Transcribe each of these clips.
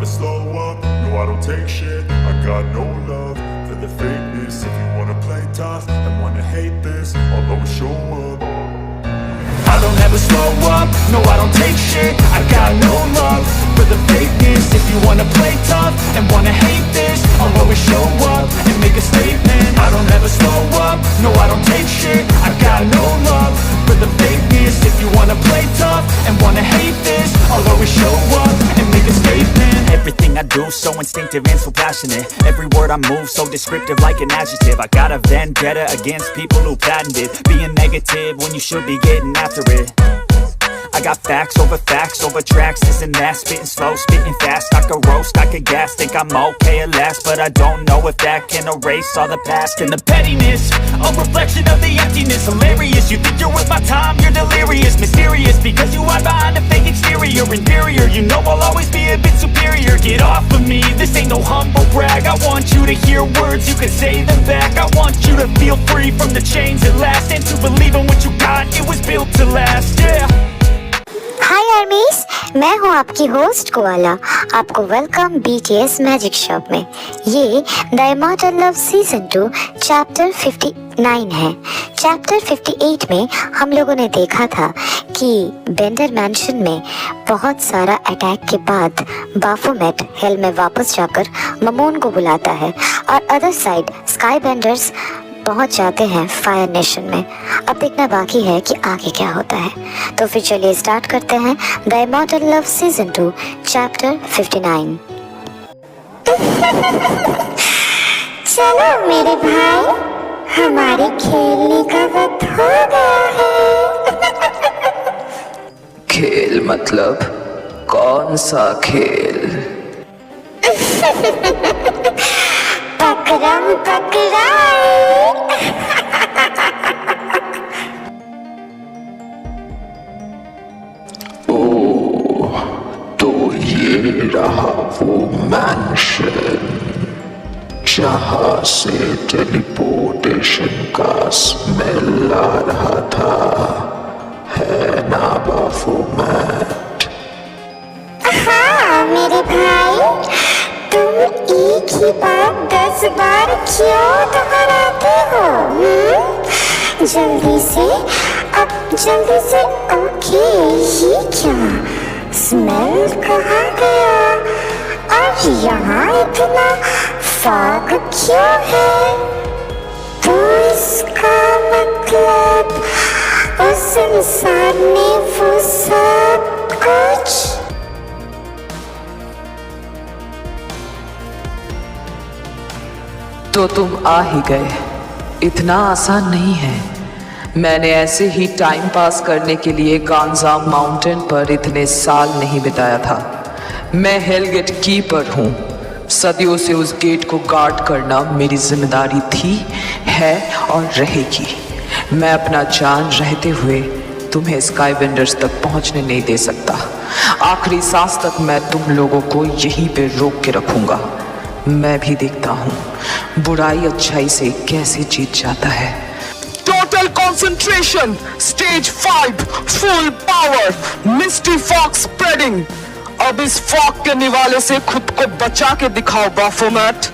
never slow up, no I don't take shit. I got no love for the fakeness. If you wanna play tough and wanna hate this, I'll always show up. I don't ever slow up, no I don't take shit. I got no love for the fakeness. If you wanna play tough and wanna hate this, I'll always show up and make a statement. I don't ever slow up, no I don't take shit. I got no love for the fakeness. If you wanna play tough and wanna hate this, I'll always show up and make a statement. Everything I do so instinctive and so passionate. Every word I move so descriptive like an adjective. I got a vendetta against people who patented being negative when you should be getting after it. I got facts over tracks, this and that. Spitting slow, spitting fast. I could roast, I could gas. Think I'm okay at last, but I don't know if that can erase all the past. And the pettiness, a reflection of the emptiness. Hilarious, you think you're worth my time, you're delirious. Mysterious, because you hide behind a fake exterior. Inferior, you know I'll always be a bit superior. Get off of me, this ain't no humble brag. I want you to hear words, you can say them back. I want you to feel free from the chains at last, and to believe in what you got, it was built to last, yeah. हाय आर्मीज, मैं हूँ आपकी host koala. आपको welcome BTS magic shop में। ये the immortal love season 2 chapter 59 है। Chapter 58 में हम लोगों ने देखा था कि बेंडर मैंशन में बहुत सारा अटैक के बाद बाफोमेट हेल में वापस जाकर ममोन को बुलाता है और अदर साइड स्काई बेंडर्स पहुंच जाते हैं फायर नेशन में। अब देखना बाकी है कि आगे क्या होता है। तो फिर चलिए स्टार्ट करते हैं the immortal love season 2 chapter 59। चलो मेरे भाई, हमारे खेलने का वक्त हो गया है। खेल मतलब कौन सा खेल? पकड़म पकड़ाई। ओह, तो ये रहा वो मैंशन जहां से टेलीपोर्टेशन का स्मेल आ रहा था, है ना बाफोमेट? हाँ मेरे भाई, तुम एक ही बात 10 बार क्यों दोहराते हो? जल्दी से, अब जल्दी से। ओके, ये क्या स्मेल कहाँ गया? और यहाँ इतना फॉग क्यों है? तो इसका मतलब उस इंसान ने वो सब कुछ। तो तुम आ ही गए। इतना आसान नहीं है। मैंने ऐसे ही टाइम पास करने के लिए गांजाम माउंटेन पर इतने साल नहीं बिताया था। मैं हेल गेट कीपर हूँ। सदियों से उस गेट को गार्ड करना मेरी जिम्मेदारी थी, है और रहेगी। मैं अपना जान रहते हुए तुम्हें स्काई बेंडर्स तक पहुँचने नहीं दे सकता। आखिरी सांस तक मैं तुम लोगों को यहीं पे रोक के रखूँगा। मैं भी देखता हूँ बुराई अच्छाई से कैसे जीत जाता है। Total concentration, stage 5, full power, misty fog spreading. अब इस फॉग के निवाले से खुद को बचा के दिखाओ बाफोमेट।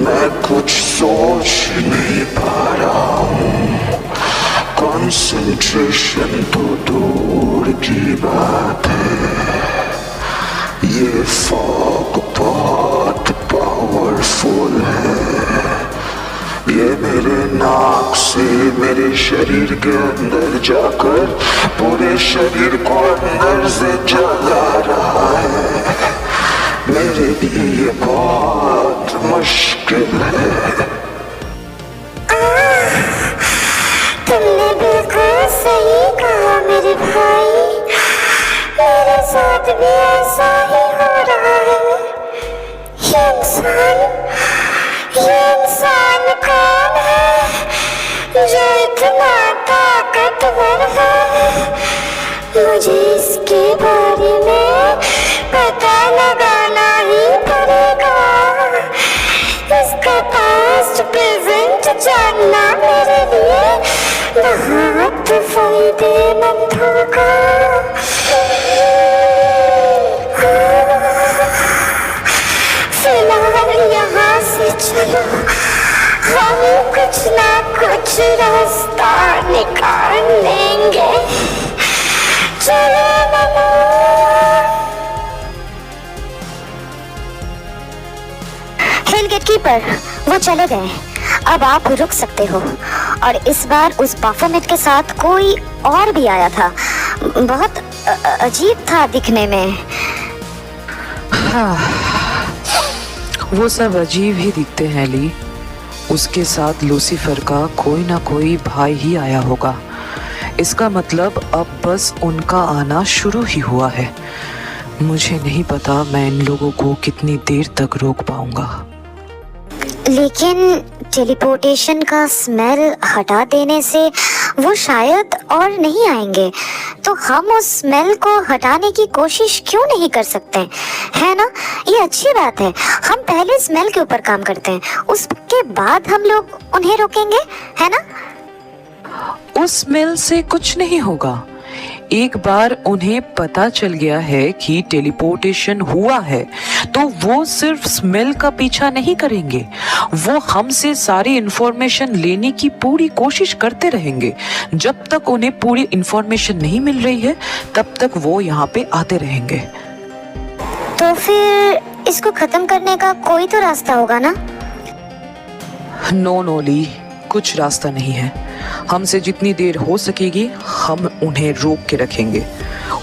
मैं कुछ सोच नहीं पा रहा हूँ। कंसंट्रेशन तो दूर की बात है, ये फॉग बहुत पावरफुल है। ये मेरे नाक से मेरे शरीर के अंदर जाकर पूरे शरीर को अंदर से जला रहा है। मेरे लिए ये बहुत मुश्किल है। तुमने बिल्कुल सही कहा मेरे भाई, मेरे साथ भी ऐसा ही हो रहा है। ये इंसान कौन है जो इतना ताकतवर है? मुझे इसके बारे में पता लगाना ही पड़ेगा। इसका पास्ट, प्रेजेंट जानना मेरे लिए बहुत फायदेमंद होगा। फिलहाल यहाँ से चलो, हम कुछ ना कुछ रास्ता निकाल लेंगे। चलो मामा। हिल गेटकीपर वो चले गए, अब आप रुक सकते हो। और इस बार उस बाफोमेट के साथ कोई और भी आया था, बहुत अजीब था दिखने में। हाँ, वो सब अजीब ही दिखते हैं ली। उसके साथ लूसीफर का कोई ना कोई भाई ही आया होगा। इसका मतलब अब बस उनका आना शुरू ही हुआ है। मुझे नहीं पता मैं इन लोगों को कितनी देर तक रोक पाऊंगा। लेकिन टेलीपोर्टेशन का स्मेल हटा देने से वो शायद और नहीं आएंगे, तो हम उस स्मेल को हटाने की कोशिश क्यों नहीं कर सकते, है ना? ये अच्छी बात है। हम पहले स्मेल के ऊपर काम करते हैं, उसके बाद हम लोग उन्हें रोकेंगे, है ना? उस स्मेल से कुछ नहीं होगा। एक बार उन्हें पता चल गया है कि टेलीपोर्टेशन हुआ है, तो वो सिर्फ स्मेल का पीछा नहीं करेंगे, वो हमसे सारी इंफॉर्मेशन लेने की पूरी कोशिश करते रहेंगे। जब तक उन्हें पूरी इंफॉर्मेशन नहीं मिल रही है, तब तक वो यहाँ पे आते रहेंगे। तो फिर इसको खत्म करने का कोई तो रास्ता होगा ना? नो ली, कुछ रास्ता नहीं है। हमसे जितनी देर हो सकेगी हम उन्हें रोक के रखेंगे।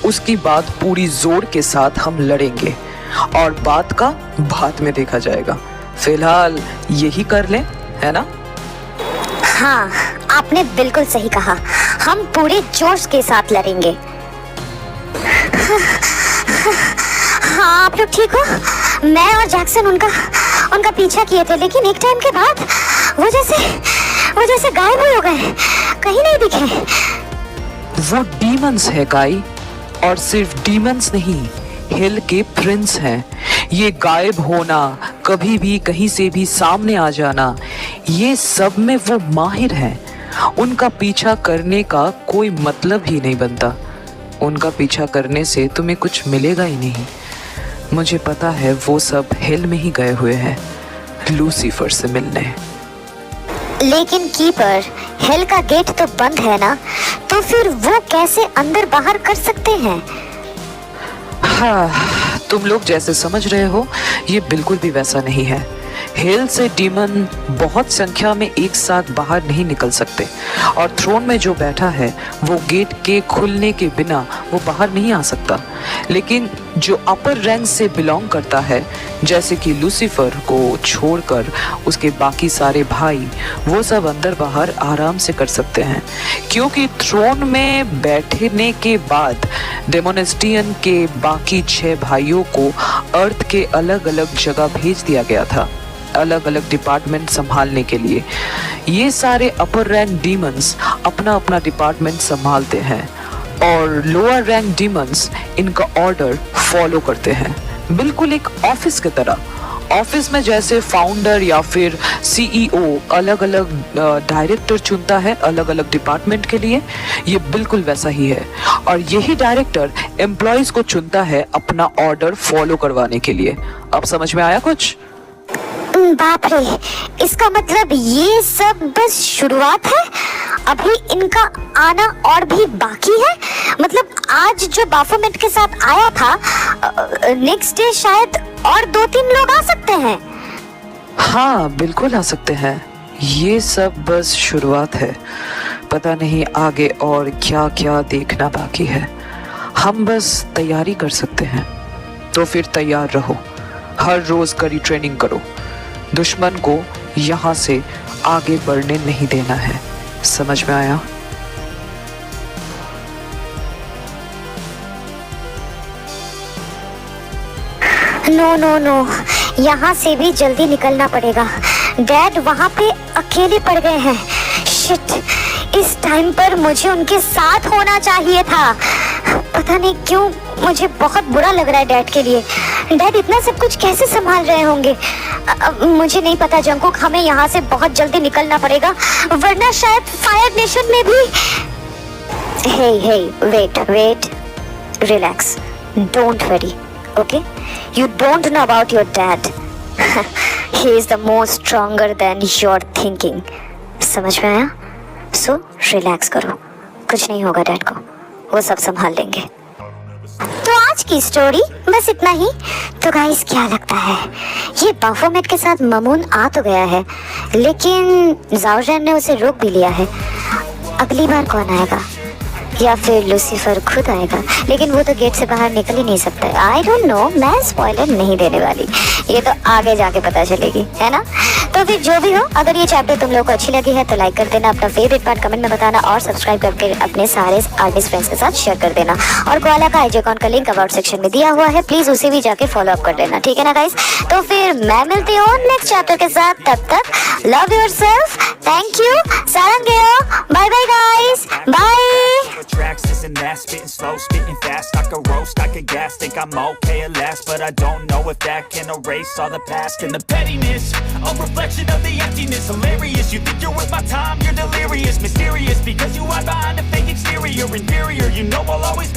उसकी बाद पूरी जोर के साथ हम लड़ेंगे और बात का बाद में देखा जाएगा। फिलहाल यही कर लें, है ना? हाँ, आपने बिल्कुल सही कहा। हम पूरे जोश के साथ लड़ेंगे। हाँ, आप लोग ठीक हो? मैं और जैक्सन उनका पीछा किए थे, लेकिन एक टाइम के बाद वो जैसे गायब हो गए, कहीं नहीं दिखे। वो डीमंस है गाई, और सिर्फ डीमंस नहीं, हिल के प्रिंस हैं। ये गायब होना, कभी भी कहीं से भी सामने आ जाना, ये सब में वो माहिर हैं। उनका पीछा करने का कोई मतलब ही नहीं बनता। उनका पीछा करने से तुम्हें कुछ मिलेगा ही नहीं। मुझे पता है वो सब हिल में ही गए हुए हैं लूसीफर से मिलने। लेकिन कीपर, हिल का गेट तो बंद है ना, तो फिर वो कैसे अंदर बाहर कर सकते हैं? हाँ, तुम लोग जैसे समझ रहे हो ये बिल्कुल भी वैसा नहीं है। हिल से डीमन बहुत संख्या में एक साथ बाहर नहीं निकल सकते, और थ्रोन में जो बैठा है वो गेट के खुलने के बिना वो बाहर नहीं आ सकता। लेकिन जो अपर रैंक से बिलोंग करता है, जैसे कि लूसीफर को छोड़कर उसके बाकी सारे भाई, वो सब अंदर बाहर आराम से कर सकते हैं, क्योंकि थ्रोन में बैठने के बाद डेमोनेस्टियन के बाकी 6 भाइयों को अर्थ के अलग अलग जगह भेज दिया गया था, अलग अलग डिपार्टमेंट संभालने के लिए। ये सारे अपर रैंक डीमंस अपना अपना डिपार्टमेंट संभालते हैं, और लोअर रैंक डीमंस इनका ऑर्डर फॉलो करते हैं, बिल्कुल एक ऑफिस की तरह। ऑफिस में जैसे फाउंडर या फिर सीईओ अलग अलग डायरेक्टर चुनता है अलग अलग डिपार्टमेंट के लिए, ये बिल्कुल वैसा ही है। और यही डायरेक्टर एम्प्लॉयज को चुनता है अपना ऑर्डर फॉलो करवाने के लिए। अब समझ में आया कुछ? बाप रे, इसका मतलब ये सब बस शुरुआत है, अभी इनका आना और भी बाकी है। मतलब आज जो बाफोमेट के साथ आया था, नेक्स्ट डे शायद और 2-3 लोग आ सकते हैं। हाँ, बिल्कुल आ सकते हैं। ये सब बस शुरुआत है, पता नहीं आगे और क्या क्या देखना बाकी है। हम बस तैयारी कर सकते हैं। तो फिर तैयार रहो, हर रोज कड़ी ट्रेनिंग करो। दुश्मन को यहाँ से आगे बढ़ने नहीं देना है। समझ में आया? नो, यहाँ से भी जल्दी निकलना पड़ेगा। डैड वहाँ पे अकेले पड़ गए हैं। शिट, इस टाइम पर मुझे उनके साथ होना चाहिए था। पता नहीं क्यों मुझे बहुत बुरा लग रहा है डैड के लिए। डैड इतना सब कुछ कैसे संभाल रहे होंगे? मुझे नहीं पता जंकुक, हमें यहाँ से बहुत जल्दी निकलना पड़ेगा वरना शायद फायर नेशन में भी। Hey wait, relax, don't worry, okay? You don't know about your dad, he is the more stronger than your thinking. समझ में आया? सो रिलैक्स करो, कुछ नहीं होगा डैड को, वो सब संभाल लेंगे। तो आज की स्टोरी बस इतना ही। तो गाइस क्या लगता है, ये बाफोमेट के साथ ममून आ तो गया है लेकिन जाओजैन ने उसे रोक भी लिया है। अगली बार कौन आएगा? या फिर लूसीफर खुद आएगा? लेकिन वो तो गेट से बाहर निकल ही नहीं सकता। आई डोंट नो, मैं स्पॉइलर नहीं देने वाली, ये तो आगे जाके पता चलेगी, है ना? तो फिर जो भी हो, अगर ये चैप्टर तुम लोग को अच्छी लगी है तो लाइक कर देना, अपना फेवरेट पार्ट कमेंट में बताना और सब्सक्राइब करके अपने सारे आर्टिस्ट फ्रेंड्स के साथ शेयर कर देना। और कोआला का आईजी अकाउंट का लिंक अबाउट सेक्शन में दिया हुआ है, प्लीज उसे भी जाके फॉलो अप कर लेना, ठीक है ना गाइस? तो फिर मैं मिलती हूँ नेक्स्ट चैप्टर के साथ, तब तक लव योरसेल्फ, थैंक यू, सारंगेओ, bye bye guys, bye. Tracks, this and that, spitting slow, spitting fast. I could roast, I could gas, think I'm okay at last, but I don't know if that can erase all the past and the pettiness. A reflection of the emptiness, hilarious. You think you're worth my time, you're delirious, mysterious, because you hide behind a fake exterior, inferior. You know I'll always be